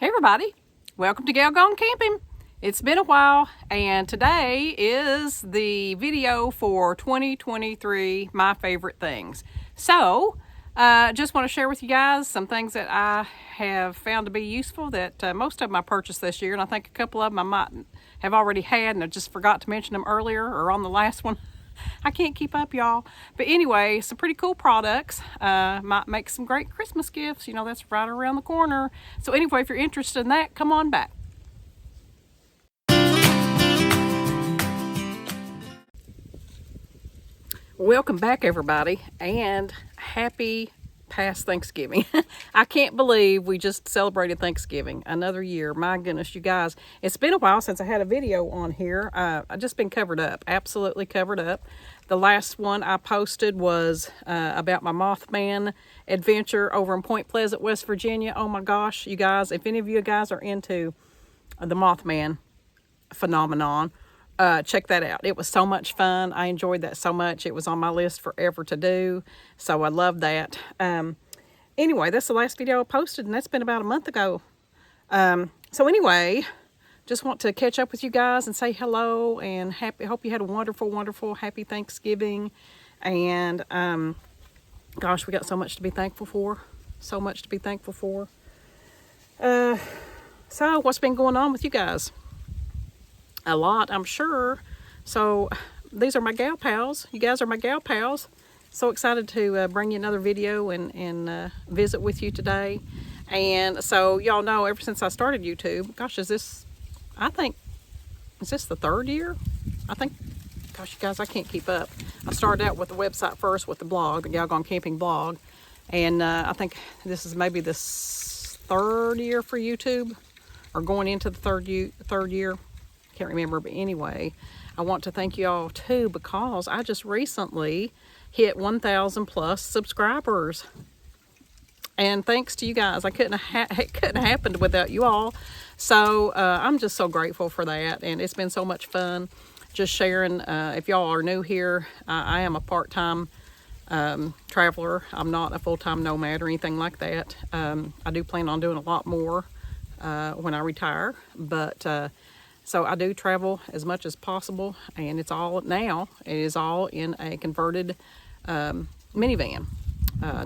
Hey everybody, welcome to Gal Gone Camping. It's been a while and today is the video for 2023, my favorite things. So, just want to share with you guys some things that I have found to be useful that most of them I purchased this year, and I think a couple of them I might have already had and I just forgot to mention them earlier or on the last one. I can't keep up, y'all. But anyway, some pretty cool products. Might make some great Christmas gifts. You know, that's right around the corner. So anyway, if you're interested in that, come on back. Welcome back, everybody, and happy past Thanksgiving. I can't believe we just celebrated Thanksgiving, another year. My goodness, you guys, it's been a while since I had a video on here. I've just been covered up, absolutely covered up. The last one I posted was about my Mothman adventure over in Point Pleasant, West Virginia. Oh my gosh, you guys, if any of you guys are into the Mothman phenomenon, check that out. It was so much fun. I enjoyed that so much. It was on my list forever to do. So I love that. Anyway, that's the last video I posted, and that's been about a month ago. So anyway, just want to catch up with you guys and say hello and hope you had a wonderful, wonderful, happy Thanksgiving. And gosh, we got so much to be thankful for. So much to be thankful for. So what's been going on with you guys? A lot, I'm sure. So these are my gal pals. You guys are my gal pals. So excited to bring you another video and visit with you today. And so y'all know, ever since I started YouTube, gosh, is this the third year? I think, gosh, you guys, I can't keep up. I started out with the website first with the blog, the Gal Gone Camping blog. And I think this is maybe the third year for YouTube, or going into the third year. Can't remember, but anyway, I want to thank you all too, because I just recently hit 1,000 plus subscribers, and thanks to you guys, it couldn't have happened without you all. So I'm just so grateful for that, and it's been so much fun just sharing. If y'all are new here, I am a part-time traveler. I'm not a full-time nomad or anything like that. I do plan on doing a lot more when I retire, but so I do travel as much as possible, and it is all in a converted minivan,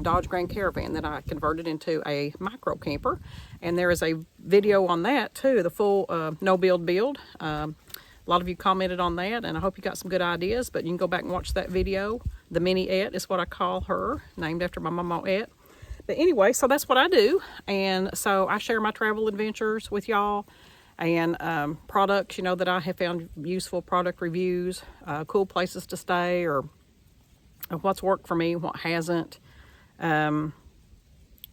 Dodge Grand Caravan that I converted into a micro camper. And there is a video on that too, the full no build. A lot of you commented on that, and I hope you got some good ideas, but you can go back and watch that video. The Mini-ette is what I call her, named after my mama-ette. But anyway, so that's what I do. And so I share my travel adventures with y'all. And products, you know, that I have found useful, product reviews, cool places to stay, or what's worked for me, what hasn't. And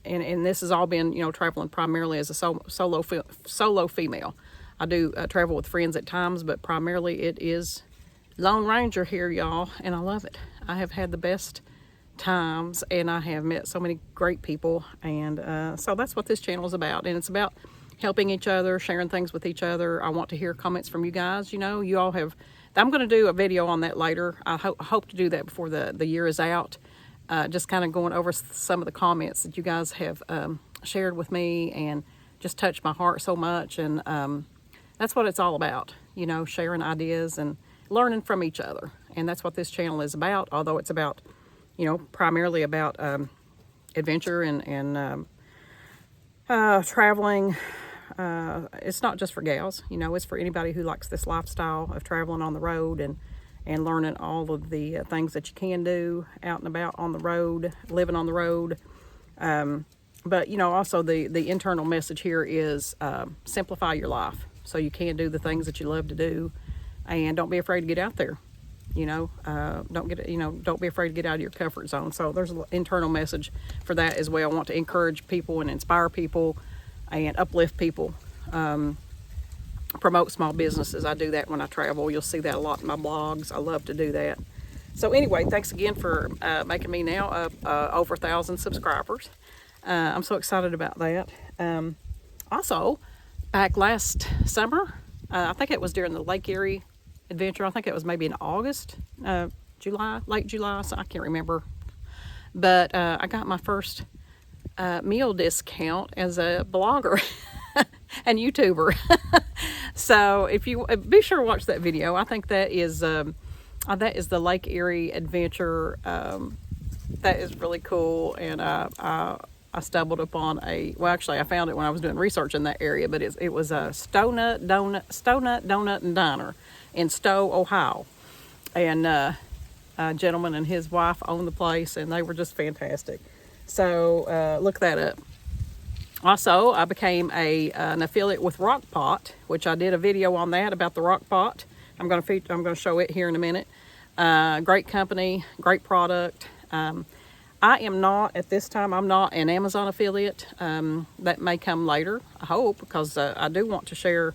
this has all been, you know, traveling primarily as a solo female. I do travel with friends at times, but primarily it is Lone Ranger here, y'all, and I love it. I have had the best times, and I have met so many great people, and so that's what this channel is about. And it's about helping each other, sharing things with each other. I want to hear comments from you guys. You know, you all have, I'm going to do a video on that later. I hope to do that before the year is out. Just kind of going over some of the comments that you guys have shared with me, and just touched my heart so much. And that's what it's all about, you know, sharing ideas and learning from each other. And that's what this channel is about, although it's about, you know, primarily about adventure and traveling. It's not just for gals, you know, it's for anybody who likes this lifestyle of traveling on the road and learning all of the things that you can do out and about on the road, living on the road. But, you know, also the internal message here is simplify your life so you can do the things that you love to do, and don't be afraid to get out there. You know, don't be afraid to get out of your comfort zone. So there's an internal message for that as well. I want to encourage people and inspire people and uplift people, promote small businesses. I do that when I travel. You'll see that a lot in my blogs. I love to do that. So anyway, thanks again for making me now over 1,000 subscribers. I'm so excited about that. Also, back last summer, I think it was during the Lake Erie adventure. I think it was maybe in August, late July, so I can't remember. But I got my first meal discount as a blogger. and YouTuber. So if you be sure to watch that video. I think that is the Lake Erie Adventure. That is really cool, and I stumbled upon well, actually I found it when I was doing research in that area, but it was a Stonut Donut and Diner in Stowe, Ohio, and a gentleman and his wife owned the place, and they were just fantastic. So look that up. Also, I became an affiliate with Rock Pot, which I did a video on that about the Rock Pot. I'm going to show it here in a minute. Great company, great product. I am not, at this time, I'm not an Amazon affiliate. That may come later, I hope, because I do want to share,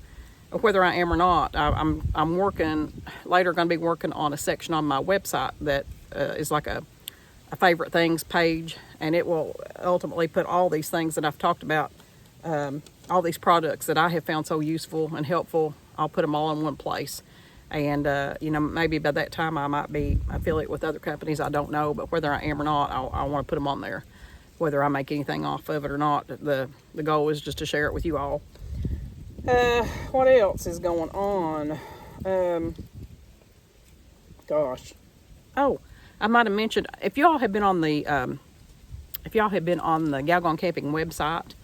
whether I am or not. I'm working, later going to be working on a section on my website that is like a favorite things page, and it will ultimately put all these things that I've talked about, all these products that I have found so useful and helpful. I'll put them all in one place. And, maybe by that time I might be affiliate with other companies. I don't know, but whether I am or not, I want to put them on there. Whether I make anything off of it or not, the goal is just to share it with you all. What else is going on? Gosh. Oh, I might have mentioned, if y'all have been on the Galgone Camping website,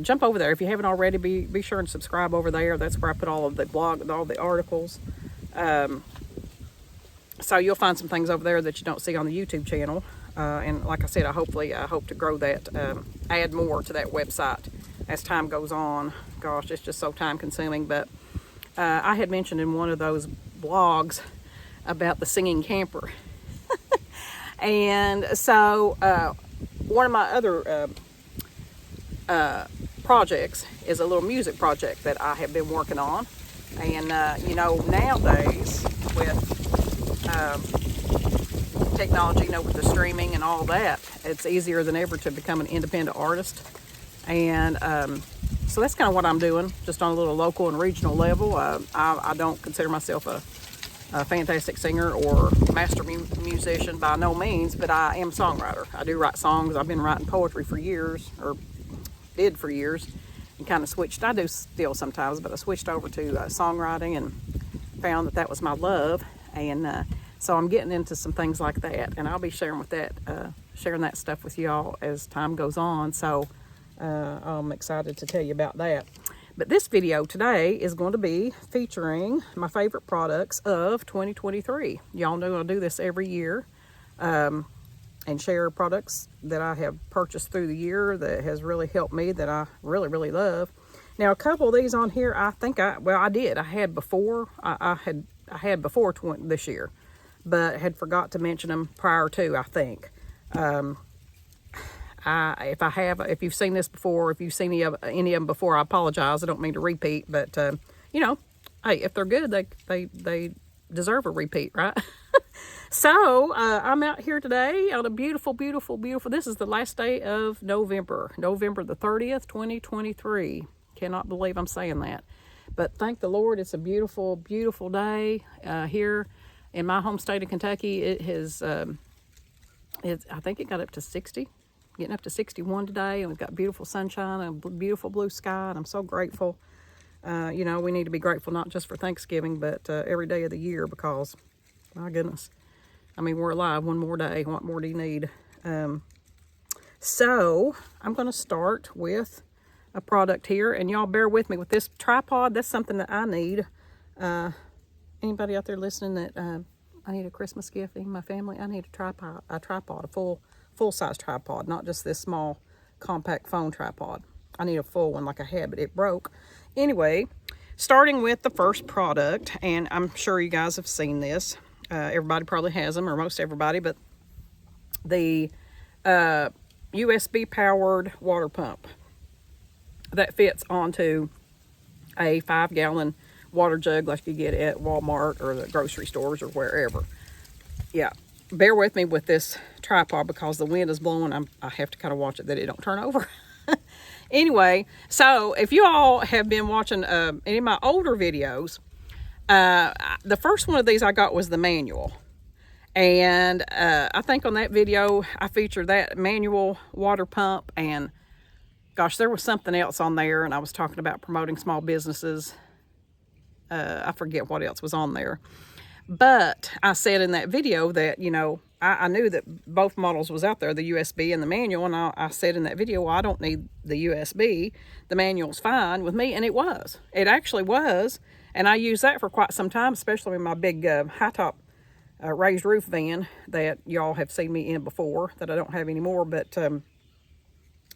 jump over there. If you haven't already, be sure and subscribe over there. That's where I put all of the blog, all the articles. So you'll find some things over there that you don't see on the YouTube channel. And like I said, I hope to grow that, add more to that website as time goes on. Gosh, it's just so time consuming. But I had mentioned in one of those blogs about the singing camper. And so one of my other projects is a little music project that I have been working on. And nowadays with technology, with the streaming and all that, it's easier than ever to become an independent artist. And so that's kind of what I'm doing, just on a little local and regional level. I don't consider myself a fantastic singer or master musician by no means, but I am a songwriter. I do write songs. I've been writing poetry for years, or did for years, and kind of switched. I do still sometimes, but I switched over to songwriting and found that was my love. And so I'm getting into some things like that, and I'll be sharing that stuff with y'all as time goes on. So I'm excited to tell you about that. But this video today is going to be featuring my favorite products of 2023. Y'all know I do this every year, and share products that I have purchased through the year that has really helped me, that I really, really love. Now, a couple of these on here, I had before. I had before this year, but had forgot to mention them prior to, I think. If you've seen this before, if you've seen any of them before, I apologize. I don't mean to repeat, but hey, if they're good, they deserve a repeat, right? So I'm out here today on a beautiful, beautiful, beautiful. This is the last day of November the 30th, 2023. Cannot believe I'm saying that, but thank the Lord, it's a beautiful, beautiful day here in my home state of Kentucky. It has, I think it got up to 60. Getting up to 61 today, and we've got beautiful sunshine and beautiful blue sky, and I'm so grateful. We need to be grateful not just for Thanksgiving, but every day of the year, because, my goodness, we're alive one more day. What more do you need? So I'm going to start with a product here, and y'all bear with me with this tripod. That's something that I need. Anybody out there listening that I need a Christmas gift in my family? I need a tripod, a full-size tripod, not just this small compact phone tripod. I need a full one like I had, but it broke. Anyway, starting with the first product, and I'm sure you guys have seen this. Everybody probably has them, or most everybody, but the USB powered water pump that fits onto a 5-gallon water jug like you get at Walmart or the grocery stores or wherever. Yeah. Bear with me with this tripod because the wind is blowing. I have to kind of watch it that it don't turn over. Anyway, so if you all have been watching any of my older videos, the first one of these I got was the manual. And I think on that video I featured that manual water pump, and gosh, there was something else on there, and I was talking about promoting small businesses. I forget what else was on there. But I said in that video that, you know, I knew that both models was out there, the USB and the manual, and I said in that video, well, I don't need the USB. The manual's fine with me, and it was. It actually was, and I used that for quite some time, especially in my big high-top raised roof van that y'all have seen me in before, that I don't have anymore, but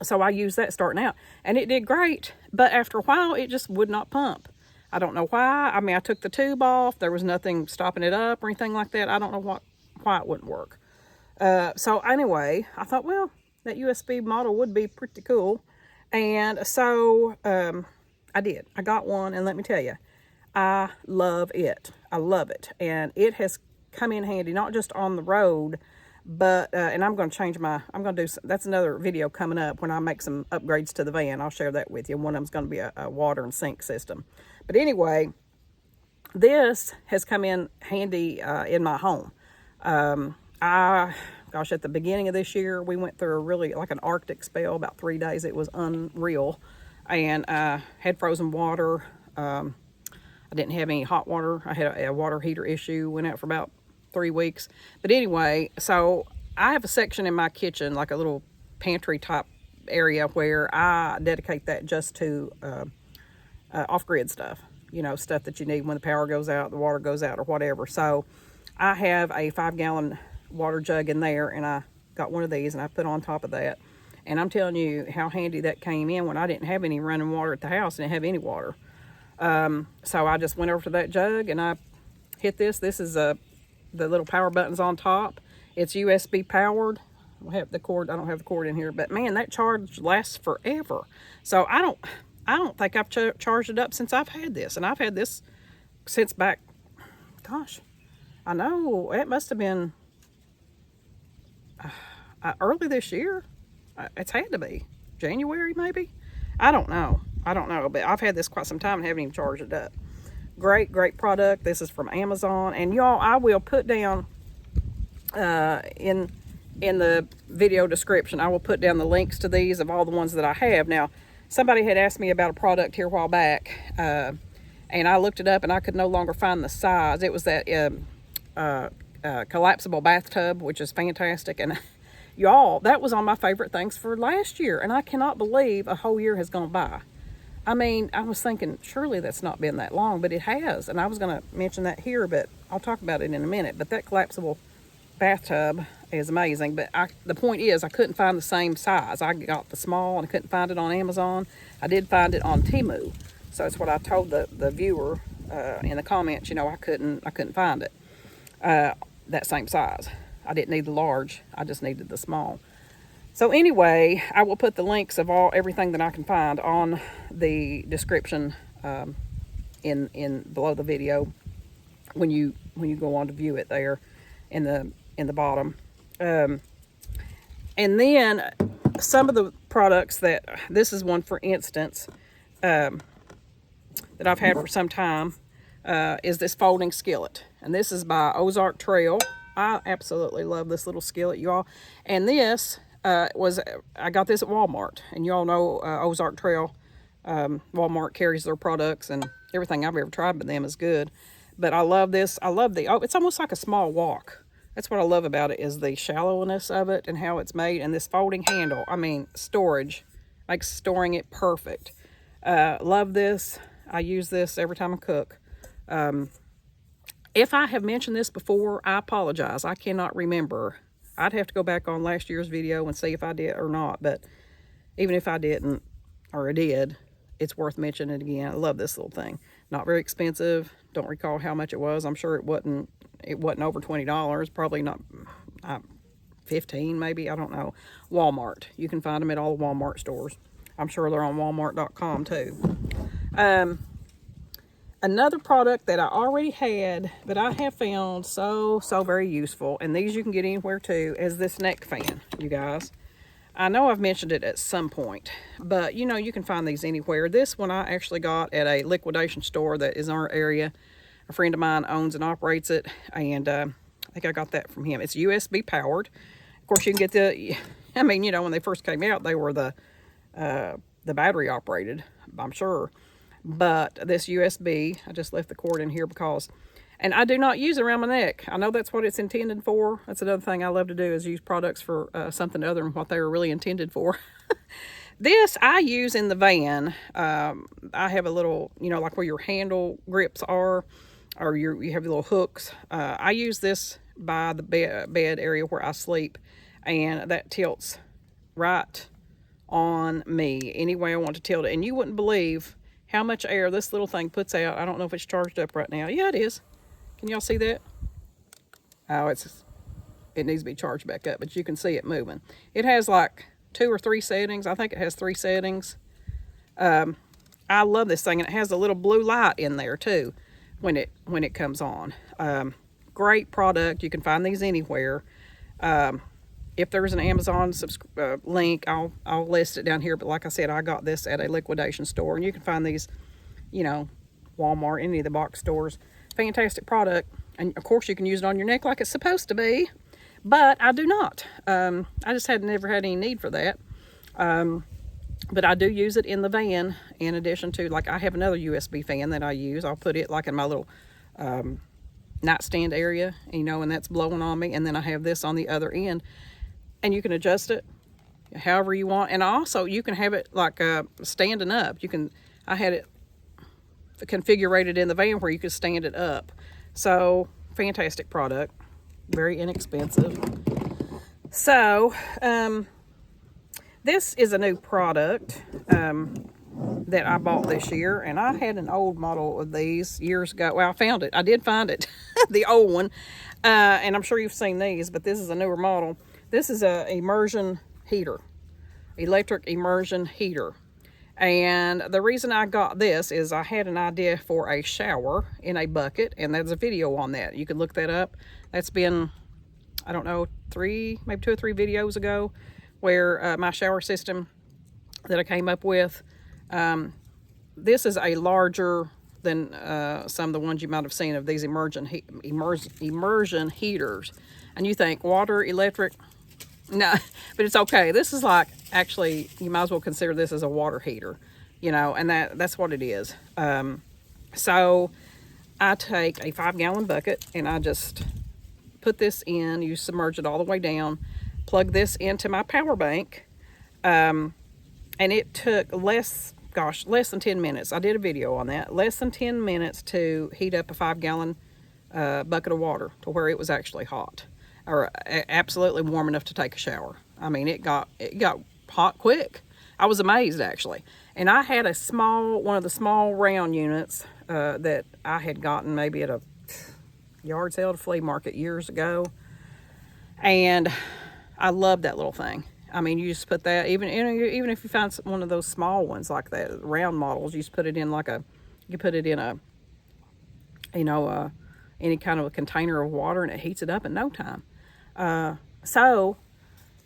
so I used that starting out, and it did great, but after a while, it just would not pump. I don't know why. I mean, I took the tube off. There was nothing stopping it up or anything like that. I don't know why it wouldn't work. So anyway, I thought, well, that USB model would be pretty cool. And so I did. I got one, and let me tell you, I love it. I love it. And it has come in handy, not just on the road, but, and I'm going to change I'm going to do, that's another video coming up when I make some upgrades to the van. I'll share that with you. One of them's going to be a water and sink system. But anyway, this has come in handy in my home. Gosh, at the beginning of this year, we went through a really, like an Arctic spell, about 3 days. It was unreal. And had frozen water. I didn't have any hot water. I had a water heater issue, went out for about 3 weeks. But anyway, so I have a section in my kitchen, like a little pantry type area, where I dedicate that just to off-grid stuff, you know, stuff that you need when the power goes out, the water goes out, or whatever. So I have a 5-gallon water jug in there, and I got one of these, and I put on top of that. And I'm telling you how handy that came in when I didn't have any running water at the house. I didn't have any water. So I just went over to that jug, and I hit this. This is the little power buttons on top. It's USB powered. I have the cord. I don't have the cord in here, but man, that charge lasts forever. So I don't think I've charged it up since I've had this. And I've had this since back, gosh, I know it must have been early this year. It's had to be January, maybe. I don't know, but I've had this quite some time and haven't even charged it up. Great product. This is from Amazon, and y'all, I will put down in the video description, I will put down the links to these of all the ones that I have. Now, somebody had asked me about a product here a while back, and I looked it up, and I could no longer find the size. It was that collapsible bathtub, which is fantastic, and y'all, that was on my favorite things for last year, and I cannot believe a whole year has gone by. I mean, I was thinking, surely that's not been that long, but it has, and I was going to mention that here, but I'll talk about it in a minute. But that collapsible bathtub is amazing, but the point is, I couldn't find the same size. I got the small, and I couldn't find it on Amazon. I did find it on Temu, so it's what I told the viewer in the comments. You know, I couldn't find it that same size. I didn't need the large. I just needed the small. So anyway, I will put the links of everything that I can find on the description in below the video when you go on to view it there in the bottom. And then some of the products this is one, for instance, that I've had for some time, is this folding skillet. And this is by Ozark Trail. I absolutely love this little skillet, y'all. And this I got this at Walmart, and y'all know Ozark Trail, Walmart carries their products, and everything I've ever tried with them is good. But I love this. I love it's almost like a small wok. That's what I love about it, is the shallowness of it and how it's made, and this folding handle. I mean, storage makes storing it perfect. Love this. I use this every time I cook. If I have mentioned this before, I apologize. I cannot remember. I'd have to go back on last year's video and see if I did or not. But even if I didn't, or I did, it's worth mentioning it again. I love this little thing. Not very expensive. Don't recall how much it was. I'm sure it wasn't over $20. Probably not 15 maybe. I don't know. Walmart. You can find them at all the Walmart stores. I'm sure they're on Walmart.com too. Another product that I already had, but I have found so very useful, and these you can get anywhere too, is this neck fan, you guys. I know I've mentioned it at some point, but you know, you can find these anywhere. This one I actually got at a liquidation store that is in our area. A friend of mine owns and operates it, and I think I got that from him. It's USB powered. Of course, you can get I mean, you know, when they first came out, they were the the battery operated, I'm sure. But this USB, I just left the cord in here because, and I do not use it around my neck. I know that's what it's intended for. That's another thing I love to do, is use products for something other than what they were really intended for. This I use in the van. I have a little, you know, like where your handle grips are, or you have little hooks. I use this by the bed area where I sleep, and that tilts right on me any way I want to tilt it. And you wouldn't believe how much air this little thing puts out. I don't know if it's charged up right now. Yeah, it is. Can y'all see that? Oh, it needs to be charged back up, but you can see it moving. It has like 2 or 3 settings. I think it has 3 settings. I love this thing, and it has a little blue light in there too when it comes on. Great product. You can find these anywhere. If there's an Amazon link, I'll list it down here. But like I said, I got this at a liquidation store, and you can find these, you know, Walmart, any of the box stores. Fantastic product, and of course you can use it on your neck like it's supposed to be, but I do not. I just never had any need for that. But I do use it in the van, in addition to, like, I have another USB fan that I use. I'll put it like in my little nightstand area, you know, and that's blowing on me, and then I have this on the other end, and you can adjust it however you want. And also you can have it like standing up. I had it configured in the van where you could stand it up. So fantastic product, very inexpensive. So this is a new product that I bought this year, and I had an old model of these years ago. Well, I found it. I did find it, the old one, and I'm sure you've seen these, but this is a newer model. This is a immersion heater, electric immersion heater. And the reason I got this is I had an idea for a shower in a bucket, and there's a video on that. You can look that up. That's been, I don't know, maybe 2 or 3 videos ago, where my shower system that I came up with, this is a larger than some of the ones you might have seen of these immersion heaters. And you think water, electric? No, but it's okay. This is like, actually, you might as well consider this as a water heater, you know, and that's what it is. So I take a 5-gallon bucket, and I just put this in. You submerge it all the way down, plug this into my power bank, and it took less than 10 minutes. I did a video on that. Less than 10 minutes to heat up a 5-gallon bucket of water to where it was actually hot, or absolutely warm enough to take a shower. I mean, it got hot quick. I was amazed, actually. And I had one of the small round units that I had gotten maybe at a yard sale at a flea market years ago, and I love that little thing. I mean, you just put that, even if you find one of those small ones like that, round models, you just put it in any kind of a container of water, and it heats it up in no time. So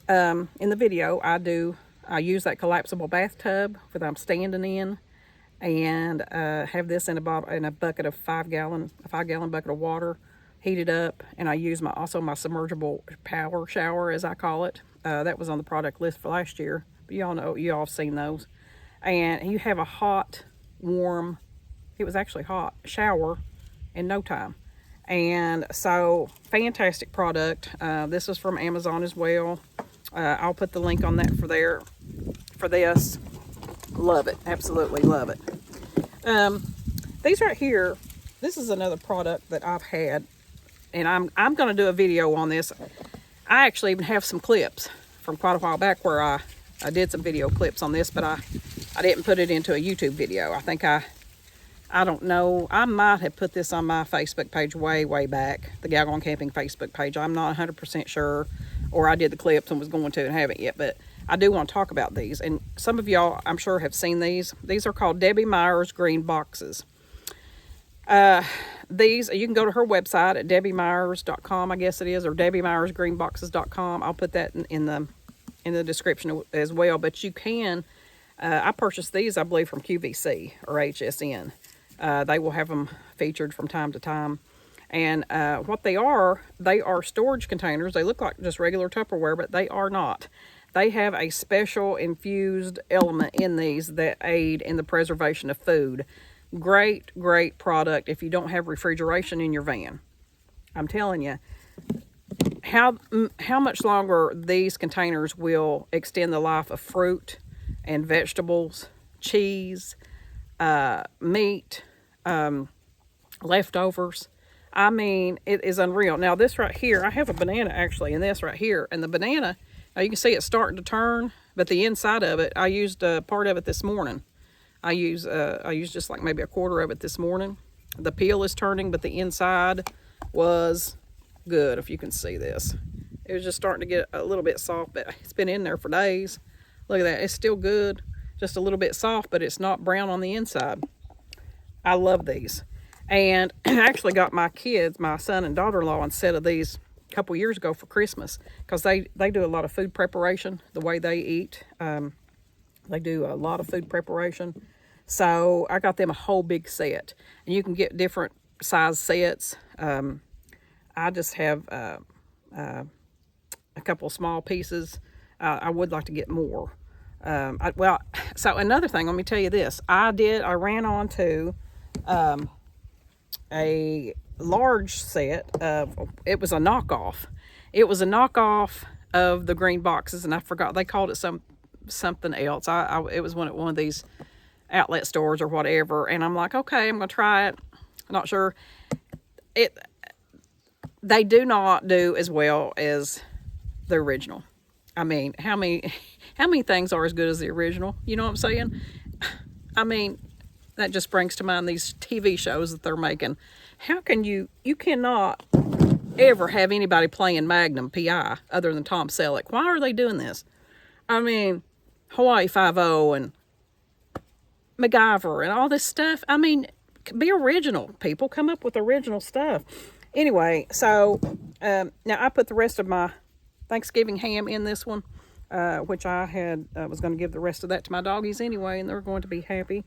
in the video, I use that collapsible bathtub that I'm standing in, and have this in a bucket of 5-gallon bucket of water, heated up, and I use my submergible power shower, as I call it. That was on the product list for last year, but you all have seen those. And you have a hot, warm, it was actually hot, shower in no time. And so, fantastic product. This is from Amazon as well. I'll put the link on that for this. Love it, absolutely love it. These right here, this is another product that I've had, and I'm going to do a video on this. I actually even have some clips from quite a while back where I did some video clips on this, but I didn't put it into a YouTube video. I think I don't know. I might have put this on my Facebook page way back, the Gal Gone Camping Facebook page. I'm not 100% sure, or I did the clips and was going to and haven't yet, but I do want to talk about these. And some of y'all, I'm sure, have seen these. These are called Debbie Myers green boxes. These, you can go to her website at debbiemyers.com, I guess it is, or debbiemyersgreenboxes.com. I'll put that in the description as well. But you can, I purchased these, I believe, from QVC or HSN. They will have them featured from time to time. And what they are storage containers. They look like just regular Tupperware, but they are not. They have a special infused element in these that aid in the preservation of food. Great, great product if you don't have refrigeration in your van. I'm telling you, how much longer these containers will extend the life of fruit and vegetables, cheese, meat, leftovers. I mean, it is unreal. Now, this right here, I have a banana actually in this right here. And the banana, now you can see it's starting to turn, but the inside of it, I used part of it this morning. I used just like maybe a quarter of it this morning. The peel is turning, but the inside was good, if you can see this. It was just starting to get a little bit soft, but it's been in there for days. Look at that. It's still good. Just a little bit soft, but it's not brown on the inside. I love these. And I actually got my kids, my son and daughter-in-law, a set of these a couple years ago for Christmas, because they do a lot of food preparation, the way they eat. They do a lot of food preparation. So I got them a whole big set. And you can get different size sets. I just have a couple of small pieces. I would like to get more. So another thing, let me tell you this. I ran onto a large set of, it was a knockoff. It was a knockoff of the green boxes, and I forgot, they called it something else. It was one of these outlet stores or whatever, and I'm like, okay, I'm gonna try it. I'm not sure. They do not do as well as the original. I mean, how many things are as good as the original? You know what I'm saying? I mean, that just brings to mind these TV shows that they're making. How can you cannot ever have anybody playing Magnum PI other than Tom Selleck. Why are they doing this? I mean, Hawaii Five-0 and MacGyver and all this stuff. I mean, be original, people. Come up with original stuff. Anyway, so now I put the rest of my Thanksgiving ham in this one, which I was going to give the rest of that to my doggies anyway, and they're going to be happy.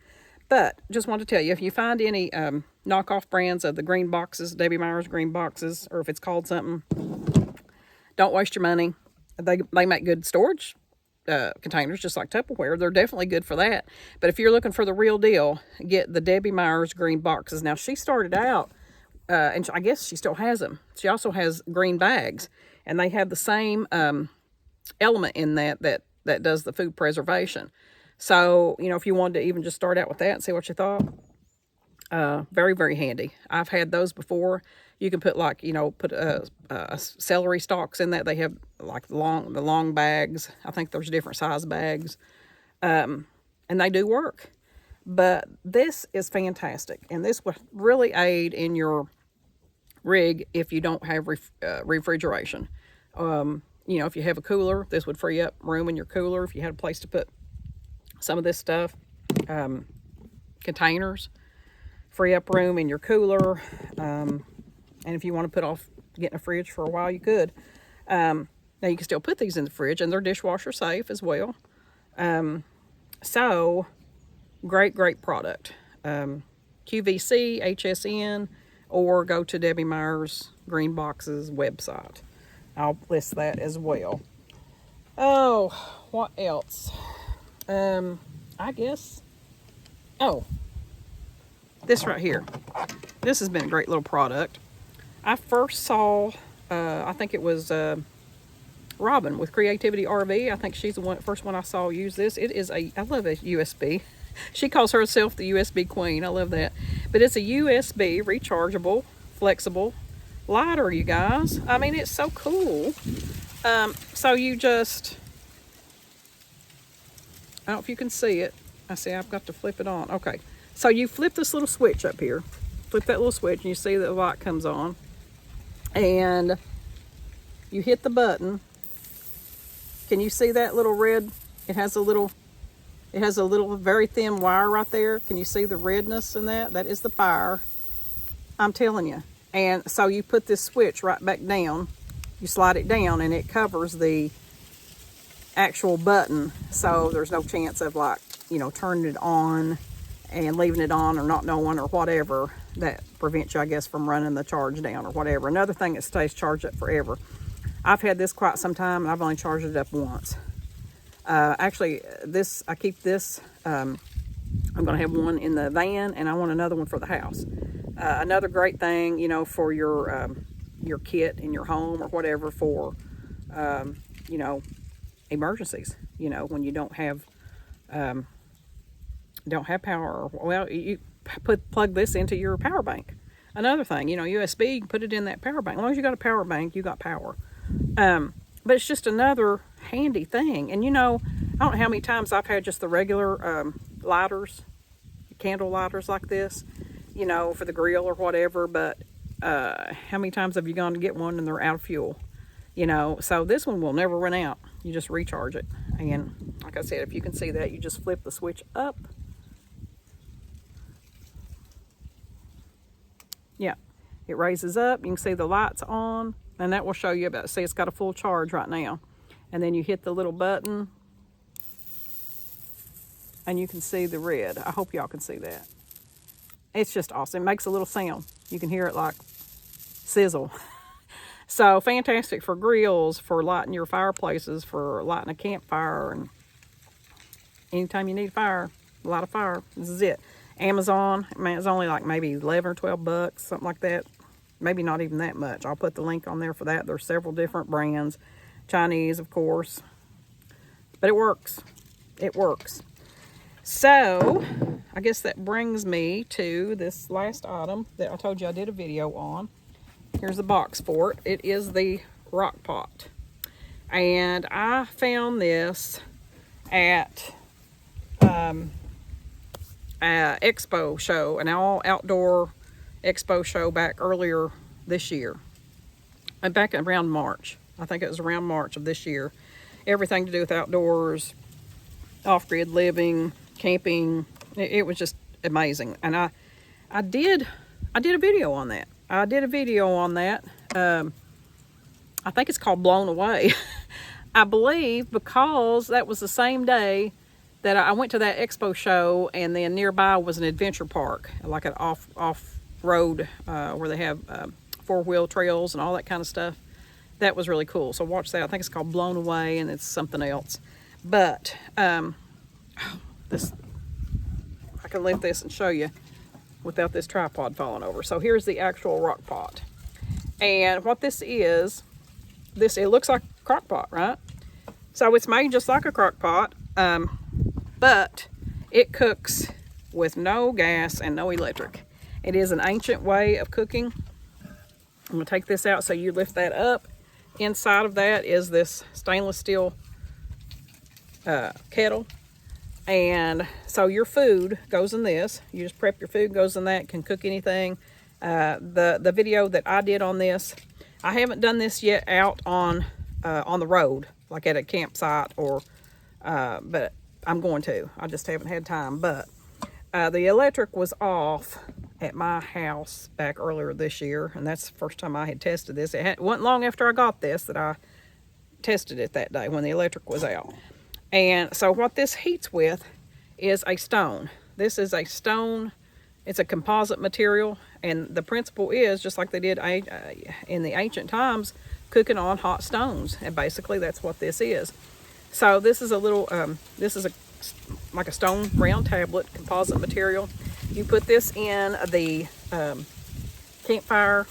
But just want to tell you, if you find any knockoff brands of the green boxes, Debbie Meyer's green boxes, or if it's called something, don't waste your money. They make good storage containers, just like Tupperware. They're definitely good for that. But if you're looking for the real deal, get the Debbie Meyer's green boxes. Now, she started out, and I guess she still has them. She also has green bags, and they have the same element in that does the food preservation. So, you know, if you wanted to even just start out with that and see what you thought, very, very handy. I've had those before. You can put put celery stalks in that. They have like the long bags. I think there's different size bags, and they do work. But this is fantastic, and this would really aid in your rig if you don't have refrigeration. If you have a cooler, this would free up room in your cooler. If you had a place to put some of this stuff, containers, free up room in your cooler. And if you want to put off getting a fridge for a while, you could. Now you can still put these in the fridge, and they're dishwasher safe as well. So great product. QVC, HSN, or go to Debbie Meyer's Green Boxes website. I'll list that as well. Oh, what else? I guess, this right here. This has been a great little product. I first saw, I think it was Robin with Creativity RV. I think she's the first one I saw use this. It is I love a USB. She calls herself the USB queen. I love that. But it's a USB, rechargeable, flexible lighter, you guys. I mean, it's so cool. So you just, I don't know if you can see it. I see I've got to flip it on. Okay. So you flip this little switch up here. Flip that little switch and you see that the light comes on. And you hit the button. Can you see that little red? It has a little very thin wire right there. Can you see the redness in that? That is the fire. I'm telling you. And so you put this switch right back down. You slide it down and it covers the actual button. So there's no chance of turning it on and leaving it on or not knowing or whatever. That prevents you, I guess, from running the charge down or whatever. Another thing that stays charged up forever. I've had this quite some time and I've only charged it up once. Actually, I keep this. I'm going to have one in the van, and I want another one for the house. Another great thing, you know, for your kit in your home or whatever for, you know, emergencies. You know, when you don't have power. Well, you plug this into your power bank. Another thing, you know, USB, you can put it in that power bank. As long as you got a power bank, you got power. But it's just another handy thing. And you know, I don't know how many times I've had just the regular lighters, candle lighters like this, you know, for the grill or whatever. But how many times have you gone to get one and they're out of fuel? You know, so this one will never run out. You just recharge it. And like I said, if you can see that, you just flip the switch up. Yeah, it raises up. You can see the lights on, and that will show you about, see, it's got a full charge right now. And then you hit the little button, and you can see the red. I hope y'all can see that. It's just awesome. It makes a little sound. You can hear it like sizzle. So fantastic for grills, for lighting your fireplaces, for lighting a campfire, and anytime you need fire, a lot of fire, this is it. Amazon, man, it's only like maybe 11 or 12 bucks, something like that. Maybe not even that much. I'll put the link on there for that. There's several different brands. Chinese, of course. But it works. It works. So, I guess that brings me to this last item that I told you I did a video on. Here's the box for it. It is the rock pot. And I found this at expo show, an all outdoor expo show back earlier this year, and back around March. I think it was around March of this year. Everything to do with outdoors, off-grid living, camping. It was just amazing. And I did a video on that. I think it's called Blown Away. I believe because that was the same day that I went to that expo show, and then nearby was an adventure park, like an off-road where they have four-wheel trails and all that kind of stuff. That was really cool. So watch that. I think it's called Blown Away, and it's something else. But this, I can lift this and show you without this tripod falling over. So here's the actual rock pot. And what this is, it looks like a crock pot, right? So it's made just like a crock pot. But it cooks with no gas and no electric. It is an ancient way of cooking. I'm going to take this out so you lift that up. Inside of that is this stainless steel kettle. And so your food goes in this. You just prep your food, goes in that, can cook anything. The video that I did on this, I haven't done this yet out on the road, like at a campsite or, but I'm going to. I just haven't had time. But the electric was off at my house back earlier this year, and that's the first time I had tested this. It wasn't long after I got this that I tested it that day when the electric was out. And so what this heats with is a stone. This is a stone. It's a composite material, and the principle is just like they did in the ancient times, cooking on hot stones. And basically that's what this is. So this is a little, like a stone round tablet, composite material. You put this in the campfire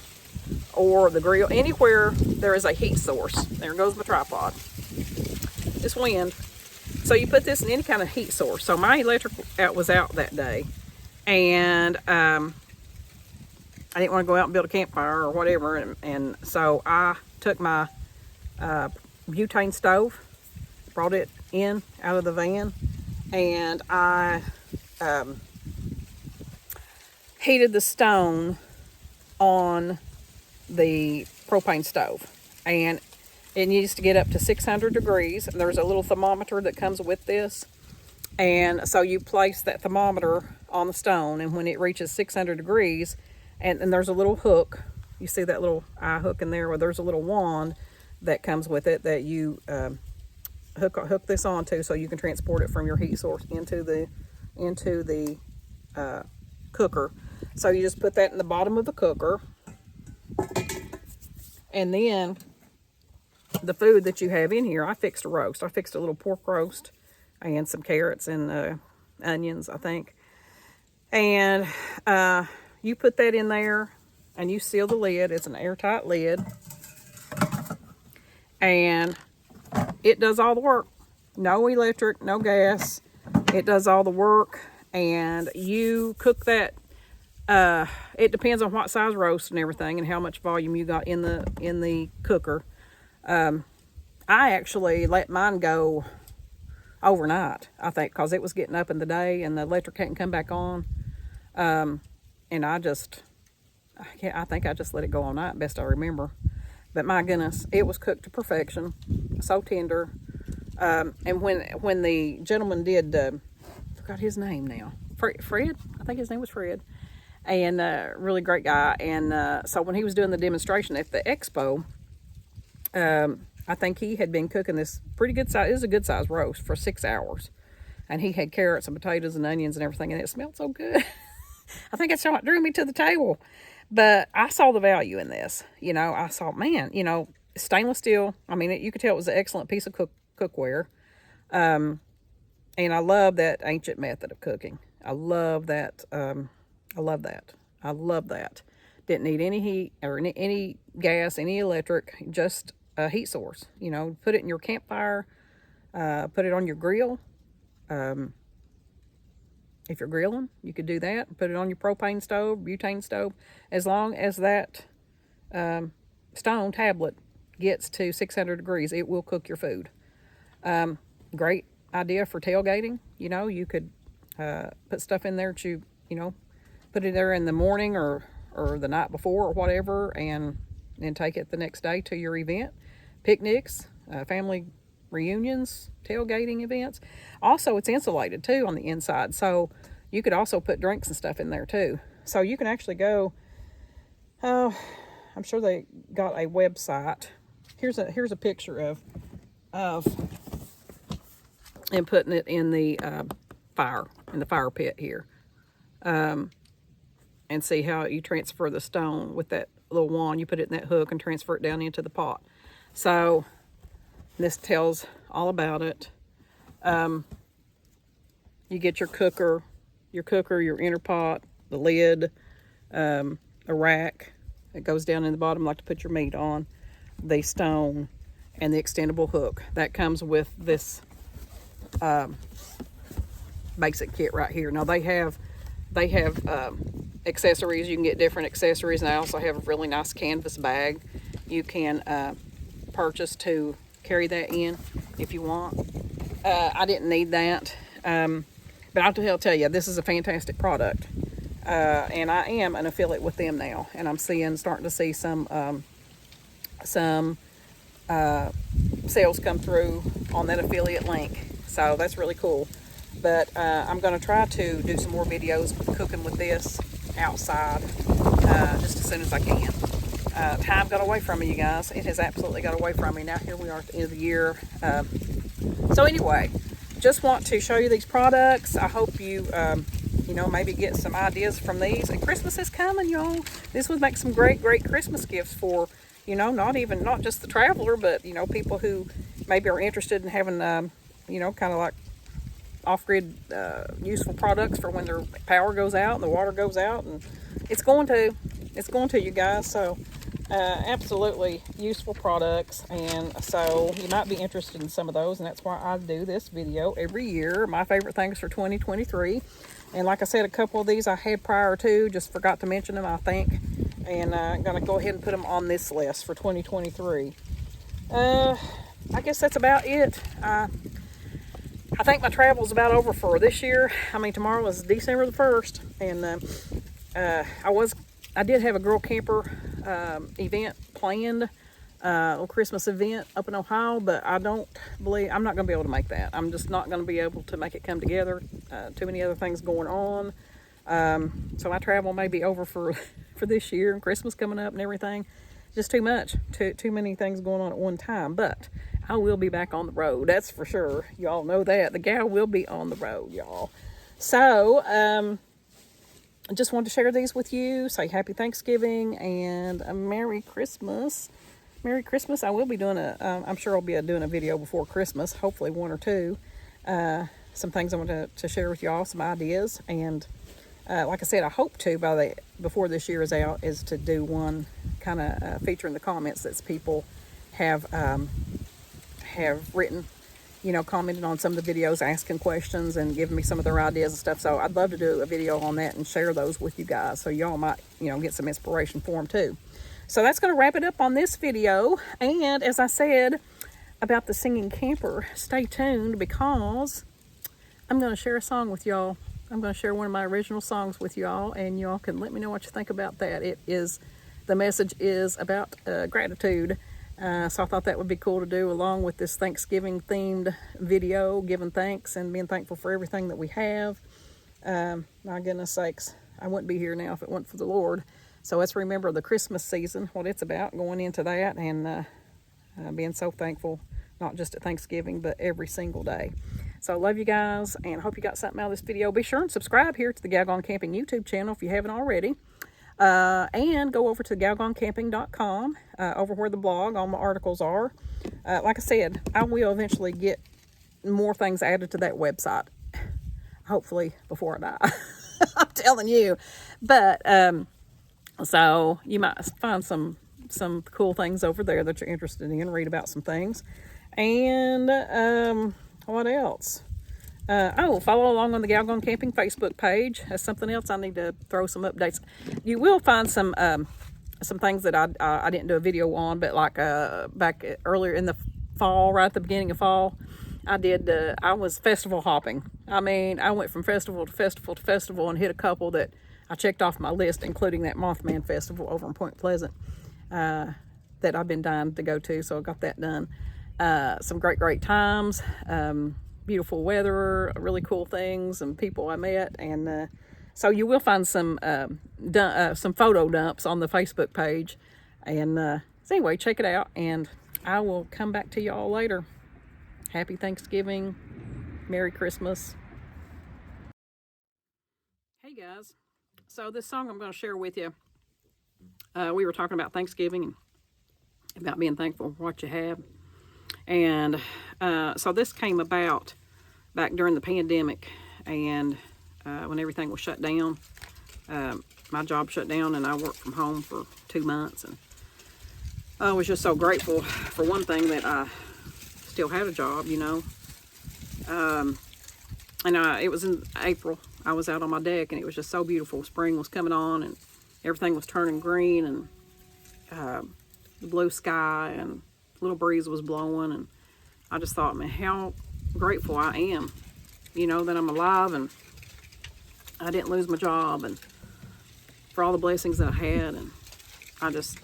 or the grill, anywhere there is a heat source. There goes my tripod. This wind. So you put this in any kind of heat source. So my electric was out that day, and I didn't want to go out and build a campfire or whatever, and so I took my butane stove, brought it in out of the van, and I heated the stone on the propane stove, and it needs to get up to 600 degrees. And there's a little thermometer that comes with this, and so you place that thermometer on the stone, and when it reaches 600 degrees, and there's a little hook, you see that little eye hook in there, where there's a little wand that comes with it that you hook this onto, so you can transport it from your heat source into the cooker. So you just put that in the bottom of the cooker, and then the food that you have in here, I fixed a roast. I fixed a little pork roast and some carrots and onions, I think. And you put that in there and you seal the lid. It's an airtight lid. And it does all the work. No electric, no gas. It does all the work. And you cook that. It depends on what size roast and everything and how much volume you got in the cooker. I actually let mine go overnight, I think, because it was getting up in the day and the electric hadn't come back on. And I think I just let it go all night, best I remember. But my goodness, it was cooked to perfection, so tender. And when the gentleman did, I forgot his name now, Fred, I think his name was Fred, and really great guy. And so when he was doing the demonstration at the expo, I think he had been cooking this pretty good size. It was a good size roast for 6 hours, and he had carrots and potatoes and onions and everything, and it smelled so good. I think that's what drew me to the table. But I saw the value in this. You know, I saw, man, you know, stainless steel. I mean, you could tell it was an excellent piece of cookware. And I love that ancient method of cooking. I love that. I love that. I love that. Didn't need any heat or any gas, any electric, just a heat source. You know, put it in your campfire, put it on your grill. If you're grilling, you could do that. Put it on your propane stove, butane stove. As long as that stone tablet gets to 600 degrees, it will cook your food. Great idea for tailgating. You know, you could put stuff in there to, you know, put it there in the morning or the night before or whatever, and then take it the next day to your event. Picnics, family reunions, tailgating events. Also, it's insulated too on the inside, so you could also put drinks and stuff in there too. So you can actually go, I'm sure they got a website. Here's a picture of and putting it in the fire pit here, and see how you transfer the stone with that little wand. You put it in that hook and transfer it down into the pot. So this tells all about it. You get your cooker, your inner pot, the lid, a rack that goes down in the bottom like to put your meat on, the stone, and the extendable hook. That comes with this basic kit right here. Now they have accessories. You can get different accessories, and I also have a really nice canvas bag you can purchase to carry that in if you want. I didn't need that, but I'll tell you, this is a fantastic product, and I am an affiliate with them now, and I'm starting to see some sales come through on that affiliate link, so that's really cool. But I'm going to try to do some more videos cooking with this outside just as soon as I can. Time got away from me, you guys. It has absolutely got away from me. Now here we are at the end of the year. So anyway, just want to show you these products. I hope you, you know, maybe get some ideas from these. And Christmas is coming, y'all. This would make some great Christmas gifts for, you know, not just the traveler, but, you know, people who maybe are interested in having, you know, kind of like off-grid useful products for when their power goes out and the water goes out, and it's going to, you guys. So absolutely useful products, and so you might be interested in some of those, and that's why I do this video every year. My favorite things for 2023, and like I said, a couple of these I had prior to, just forgot to mention them, I think, and I'm gonna go ahead and put them on this list for 2023. I guess that's about it. I think my travel's about over for this year. I mean, tomorrow is December the 1st, and I did have a girl camper event planned, a little Christmas event up in Ohio, but I'm not going to be able to make that. I'm just not going to be able to make it come together. Too many other things going on. So my travel may be over for this year, and Christmas coming up and everything. Just too much. Too many things going on at one time. But I will be back on the road. That's for sure. Y'all know that. The gal will be on the road, y'all. So, I just wanted to share these with you. Say Happy Thanksgiving and a Merry Christmas. Merry Christmas. I will be doing I'm sure I'll be doing a video before Christmas, hopefully one or two. Some things I want to share with y'all, some ideas. And like I said, I hope to, before this year is out, is to do one kind of featuring the comments that people have written, commented on some of the videos, asking questions and giving me some of their ideas and stuff. So I'd love to do a video on that and share those with you guys, so y'all might, get some inspiration for them too. So that's going to wrap it up on this video. And as I said about the singing camper, stay tuned, because I'm going to share a song with y'all. I'm going to share one of my original songs with y'all, and y'all can let me know what you think about that. The message is about gratitude. So I thought that would be cool to do along with this Thanksgiving themed video, giving thanks and being thankful for everything that we have. My goodness sakes, I wouldn't be here now if it weren't for the Lord. So let's remember the Christmas season, what it's about, going into that, and being so thankful, not just at Thanksgiving, but every single day. So I love you guys, and I hope you got something out of this video. Be sure and subscribe here to the Gal Gone Camping YouTube channel if you haven't already. And go over to galgonecamping.com, over where the blog, all my articles are. Like I said, I will eventually get more things added to that website. Hopefully before I die. I'm telling you. But, so you might find some cool things over there that you're interested in, read about some things. And, what else? Follow along on the Gal Gone Camping Facebook page. That's something else I need to throw some updates. You will find some things that I didn't do a video on, but like back earlier in the fall, right at the beginning of fall, I was festival hopping. I mean, I went from festival to festival to festival and hit a couple that I checked off my list, including that Mothman Festival over in Point Pleasant that I've been dying to go to, so I got that done. Some great times. Beautiful weather, really cool things, and people I met, and so you will find some photo dumps on the Facebook page. And so anyway, check it out, and I will come back to y'all later. Happy Thanksgiving, Merry Christmas. Hey guys, so this song I'm going to share with you. We were talking about Thanksgiving and about being thankful for what you have. And so this came about back during the pandemic, and when everything was shut down. My job shut down, and I worked from home for 2 months, and I was just so grateful, for one thing, that I still had a job, and it was in April. I was out on my deck, and it was just so beautiful. Spring was coming on, and everything was turning green, and the blue sky, and a little breeze was blowing, and I just thought, man, how grateful I am, that I'm alive, and I didn't lose my job, and for all the blessings that I had. And I just,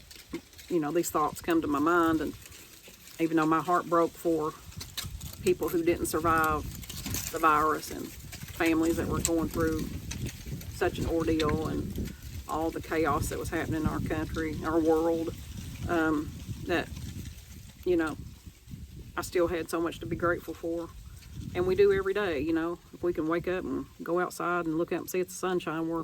these thoughts come to my mind, and even though my heart broke for people who didn't survive the virus, and families that were going through such an ordeal, and all the chaos that was happening in our country, our world, that, I still had so much to be grateful for. And we do every day, if we can wake up and go outside and look out and see it's the sunshine, we're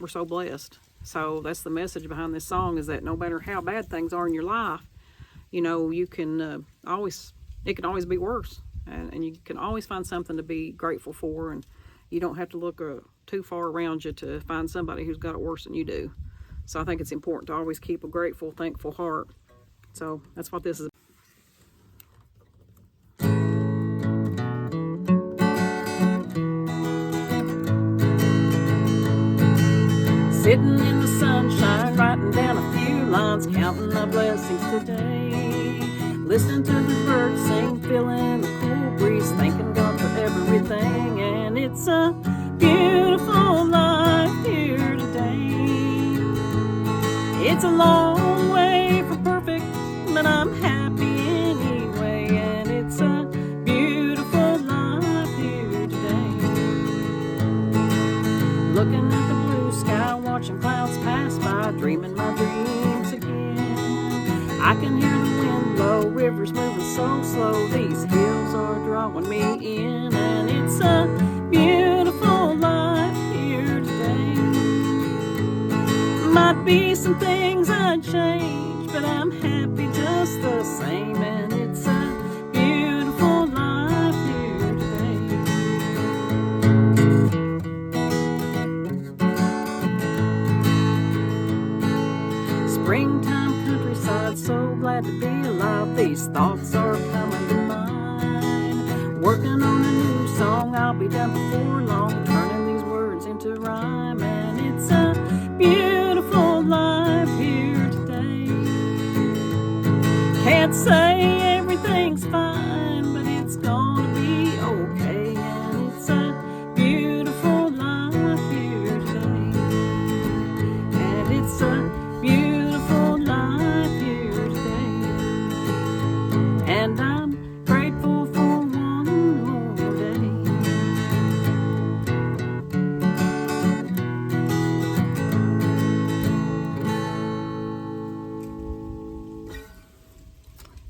so blessed. So that's the message behind this song, is that no matter how bad things are in your life, you can it can always be worse. And you can always find something to be grateful for, and you don't have to look too far around you to find somebody who's got it worse than you do. So I think it's important to always keep a grateful, thankful heart. So that's what this is. Sitting in the sunshine, writing down a few lines, counting my blessings today. Listening to the birds sing, feeling the cool breeze, thanking God for everything. And it's a beautiful life here today. It's a long way from perfect, but I'm happy anyway. And it's a beautiful life here today. Looking at the blue sky, watching clouds pass by, dreaming my dreams again. I can hear the wind blow, rivers moving so slow. These hills are drawing me in, and it's a beautiful life here today. Might be some things I'd change, but I'm glad to be alive. These thoughts are coming to mind. Working on a new song, I'll be done before long, turning these words into rhyme. And it's a beautiful life here today. Can't say everything's fine, but it's gonna be okay. And it's a beautiful life here today. And it's a beautiful life here today. And I'm grateful for one more day.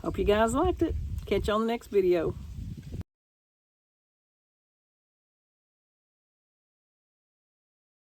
Hope you guys liked it. Catch you on the next video.